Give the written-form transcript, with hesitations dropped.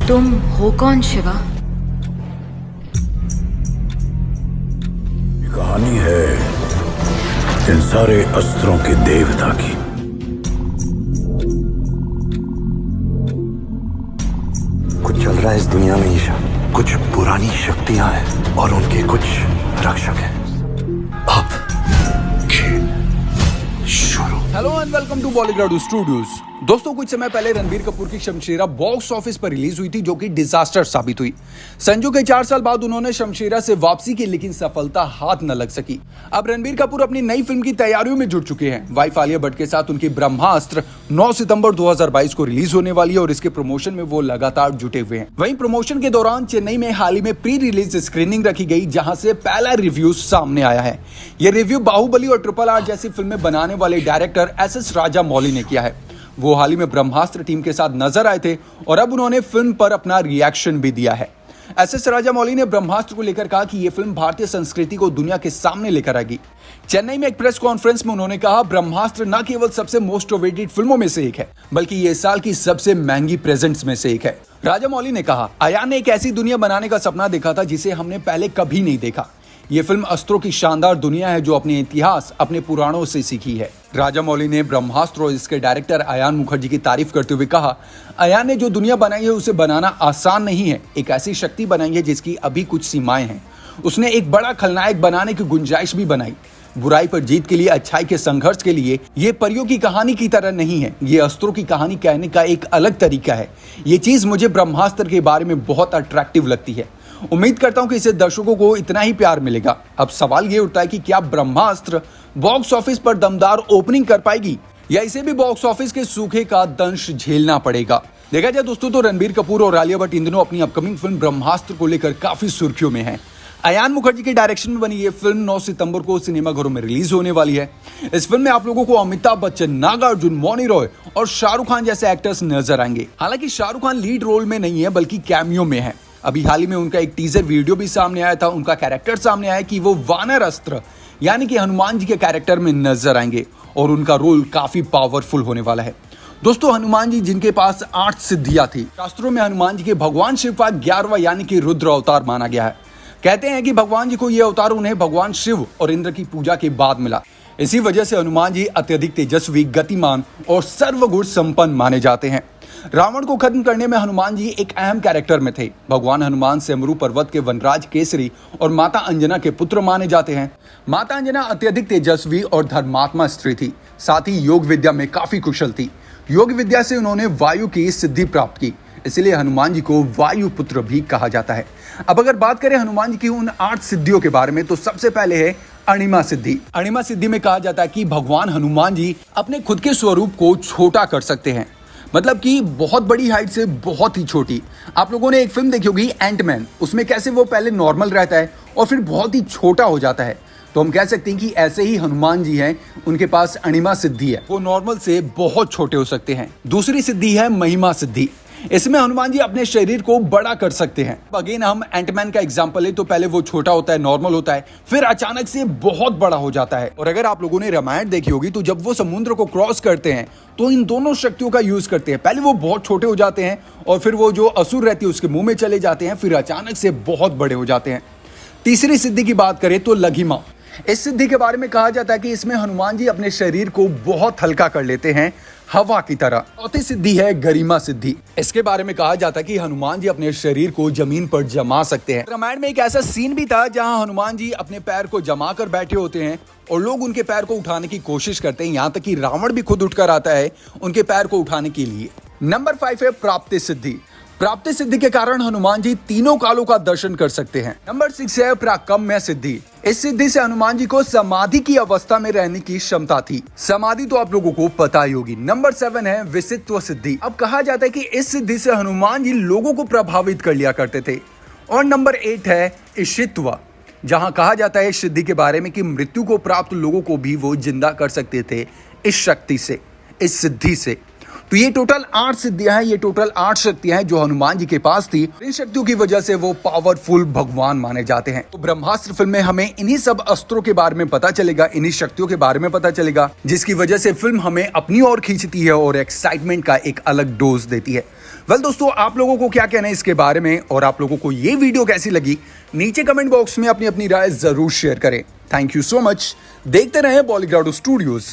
तुम हो कौन शिवा? ये कहानी है इन सारे अस्त्रों के देवता की। कुछ चल रहा है इस दुनिया में ईशा। कुछ पुरानी शक्तियां हैं और उनके कुछ रक्षक हैं। अब खेल शुरू। Hello and welcome to Bollywood studios. दोस्तों, कुछ समय पहले रणबीर कपूर की शमशेरा बॉक्स ऑफिस पर रिलीज हुई थी, जो कि डिजास्टर साबित हुई। संजू के 4 साल बाद उन्होंने शमशेरा से वापसी की, लेकिन सफलता हाथ न लग सकी। अब रणबीर कपूर अपनी नई फिल्म की तैयारियों में जुट चुके हैं। वाइफ आलिया भट्ट के साथ उनकी ब्रह्मास्त्र 9 सितंबर 2022 को रिलीज होने वाली है और इसके प्रमोशन में वो लगातार जुटे हुए हैं। वहीं प्रमोशन के दौरान चेन्नई में हाल ही में प्री रिलीज स्क्रीनिंग रखी गई, जहां से पहला रिव्यू सामने आया है। यह रिव्यू बाहुबली और RRR जैसी फिल्में बनाने वाले डायरेक्टर SS राजामौली ने किया है। वो हाल ही में ब्रह्मास्त्र टीम के साथ नजर आए थे और अब उन्होंने फिल्म पर अपना रिएक्शन भी दिया है। SS राजामौली ने ब्रह्मास्त्र को लेकर कहा कि यह फिल्म भारतीय संस्कृति को दुनिया के सामने लेकर आएगी। चेन्नई में एक प्रेस कॉन्फ्रेंस में उन्होंने कहा, ब्रह्मास्त्र न केवल सबसे मोस्ट अवेटेड फिल्मों में से एक है, बल्कि ये साल की सबसे महंगी प्रेजेंट्स में से एक है। राजामौली ने कहा, अयान ने एक ऐसी दुनिया बनाने का सपना देखा था जिसे हमने पहले कभी नहीं देखा। ये फिल्म अस्त्रों की शानदार दुनिया है जो अपने इतिहास, अपने पुराणों से सीखी है। राजामौली ने ब्रह्मास्त्र और इसके डायरेक्टर अयान मुखर्जी की तारीफ करते हुए कहा, अयान ने जो दुनिया बनाई है उसे बनाना आसान नहीं है। एक ऐसी शक्ति बनाई है जिसकी अभी कुछ सीमाएं हैं। उसने एक बड़ा खलनायक बनाने की गुंजाइश भी बनाई। बुराई पर जीत के लिए, अच्छाई के संघर्ष के लिए। ये परियों की कहानी की तरह नहीं है, ये अस्त्रों की कहानी कहने का एक अलग तरीका है। ये चीज मुझे ब्रह्मास्त्र के बारे में बहुत अट्रैक्टिव लगती है। उम्मीद करता हूं कि इसे दर्शकों को इतना ही प्यार मिलेगा। अब सवाल ये उठता है कि क्या ब्रह्मास्त्र बॉक्स ऑफिस पर दमदार ओपनिंग कर पाएगी या इसे भी बॉक्स ऑफिस के सूखे का दंश झेलना पड़ेगा। देखा जाए दोस्तों, तो रणबीर कपूर और आलिया भट्ट इन दिनों अपनी अपकमिंग फिल्म ब्रह्मास्त्र को लेकर काफी सुर्खियों में हैं। अयान मुखर्जी के डायरेक्शन में बनी ये फिल्म 9 सितंबर को सिनेमाघरों में रिलीज होने वाली है। इस फिल्म में आप लोगों को अमिताभ बच्चन, नागार्जुन, मौनी रॉय और शाहरुख खान जैसे एक्टर्स नजर आएंगे। हालांकि शाहरुख खान लीड रोल में नहीं है, बल्कि कैमियो में है। अभी हाल ही में उनका एक टीजर वीडियो भी सामने आया था। उनका कैरेक्टर सामने आया कि वो वानर अस्त्र यानी कि हनुमान जी के कैरेक्टर में नजर आएंगे और उनका रोल काफी पावरफुल होने वाला है। दोस्तों, हनुमान जी जिनके पास 8 सिद्धियां थी, शास्त्रों में हनुमान जी के भगवान शिव का 11वां यानी कि रुद्र अवतार माना गया है। कहते हैं कि भगवान जी को यह अवतार उन्हें भगवान शिव और इंद्र की पूजा के बाद मिला। इसी वजह से हनुमान जी अत्यधिक तेजस्वी, गतिमान और सर्वगुण संपन्न माने जाते हैं। रावण को खत्म करने में हनुमान जी एक अहम कैरेक्टर में थे। भगवान हनुमान सेमरू पर्वत के वनराज केसरी और माता अंजना के पुत्र माने जाते हैं। माता अंजना अत्यधिक तेजस्वी और धर्मात्मा स्त्री थी। साथ ही योग विद्या में काफी कुशल थी। योग विद्या से उन्होंने वायु की सिद्धि प्राप्त की, इसलिए हनुमान जी को वायु पुत्र भी कहा जाता है। अब अगर बात करें हनुमान जी की उन 8 सिद्धियों के बारे में, तो सबसे पहले है अणिमा सिद्धि। अणिमा सिद्धि में कहा जाता है कि भगवान हनुमान जी अपने खुद के स्वरूप को छोटा कर सकते हैं, मतलब कि बहुत बड़ी हाइट से बहुत ही छोटी। आप लोगों ने एक फिल्म देखी होगी एंटमैन, उसमें कैसे वो पहले नॉर्मल रहता है और फिर बहुत ही छोटा हो जाता है। तो हम कह सकते हैं कि ऐसे ही हनुमान जी हैं, उनके पास अणिमा सिद्धि है, वो नॉर्मल से बहुत छोटे हो सकते हैं। दूसरी सिद्धि है महिमा सिद्धि। इसमें हनुमान जी अपने शरीर को बड़ा कर सकते हैं। अगेन हम एंटमैन का एग्जांपल ले तो पहले वो छोटा होता है, नॉर्मल होता है, फिर अचानक से बहुत बड़ा हो जाता है। और अगर आप लोगों ने रामायण देखी होगी तो जब वो समुद्र को क्रॉस करते हैं तो इन दोनों शक्तियों का यूज करते हैं। पहले वो बहुत छोटे हो जाते हैं और फिर वो जो असुर रहती है उसके मुंह में चले जाते हैं, फिर अचानक से बहुत बड़े हो जाते हैं। तीसरी सिद्धि की बात करें तो लघिमा। इस सिद्धि के बारे में कहा जाता है कि इसमें हनुमान जी अपने शरीर को बहुत हल्का कर लेते हैं, हवा की तरह। चौथी सिद्धि है गरिमा सिद्धि। इसके बारे में कहा जाता है कि हनुमान जी अपने शरीर को जमीन पर जमा सकते हैं। रामायण में एक ऐसा सीन भी था जहां हनुमान जी अपने पैर को जमा कर बैठे होते हैं और लोग उनके पैर को उठाने की कोशिश करते हैं, यहाँ तक कि रावण भी खुद उठकर आता है उनके पैर को उठाने के लिए। नंबर 5 है प्राप्ति सिद्धि। प्राप्ति सिद्धि के कारण हनुमान जी तीनों कालों का दर्शन कर सकते हैं। नंबर 6 है प्राकम्य सिद्धि। इस सिद्धि से हनुमान जी को समाधि की अवस्था में रहने की क्षमता थी। समाधि तो आप लोगों को पता ही होगी। नंबर 7 है विसित्व सिद्धि। अब कहा जाता है कि इस सिद्धि से हनुमान जी लोगों को प्रभावित कर लिया करते थे। और नंबर 8 है ईशित्व, जहां कहा जाता है इस सिद्धि के बारे में कि मृत्यु को प्राप्त लोगों को भी वो जिंदा कर सकते थे इस शक्ति से, इस सिद्धि से। तो ये टोटल 8 सिद्धियां हैं, ये टोटल 8 शक्तियां हैं जो हनुमान जी के पास थी। इन शक्तियों की वजह से वो पावरफुल भगवान माने जाते हैं। तो ब्रह्मास्त्र फिल्म में हमें इन्हीं सब अस्त्रों के बारे में पता चलेगा, इन्हीं शक्तियों के बारे में पता चलेगा, जिसकी वजह से फिल्म हमें अपनी ओर खींचती है और एक्साइटमेंट का एक अलग डोज देती है। वेल दोस्तों, आप लोगों को क्या कहना है इसके बारे में और आप लोगों को ये वीडियो कैसी लगी, नीचे कमेंट बॉक्स में अपनी अपनी राय जरूर शेयर करें। Thank you so much. देखते रहें बॉलीग्राडो स्टूडियोज।